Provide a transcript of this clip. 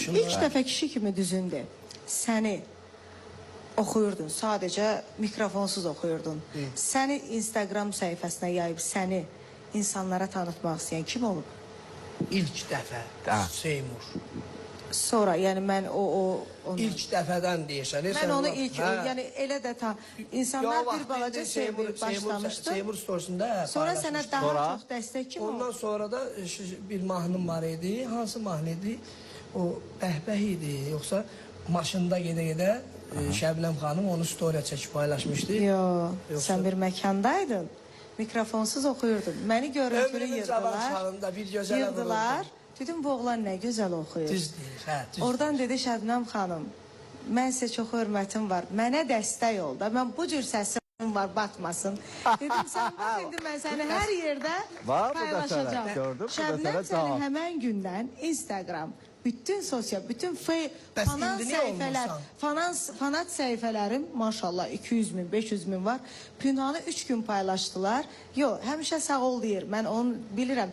danışım. İlk dəfə kişi kimi düzündü. Səni oxuyurdun, sadəcə mikrofonsuz oxuyurdun. Səni Instagram səhifəsinə yayıb səni insanlara tanıtmaq istəyən kim olub? İlk dəfə Seymur. Sonra, yəni mən onu... İlk dəfədən deyirsən. Mən onu ilk, yəni elə də insanlar bir balaca sevmir başlamışdı. Seymur storiesində Sonra sənə daha çox dəstək kim oldu? Ondan sonra da bir mahnım var idi. Hansı mahnı idi? O Bəhbəh idi. Yoxsa maşında gedə-gedə Şəbnəm xanım onu story çəkib paylaşmışdı. Yox, sən bir məkandaydın. Mikrofonsuz oxuyurdun. Məni görüntülü yığdılar. Dedim, bu oğlan nə gözəl oxuyur. Düz deyir, hə, düz. Oradan dedi Şəbnəm xanım, mən sizə çox hörmətim var. Mənə dəstək ol da. Mən bu cür səsim var, batmasın. Dedim, sən bax, indi mən səni hər yerdə paylaşacağım. Şəbnəm səni həmən gündən Instagram, bütün sosial, bütün fanat səhifələrim, maşallah 200 min, 500 min var. Pünhanı 3 gün paylaşdılar. Yox, həmişə sağ ol deyir. Mən onu bilirəm.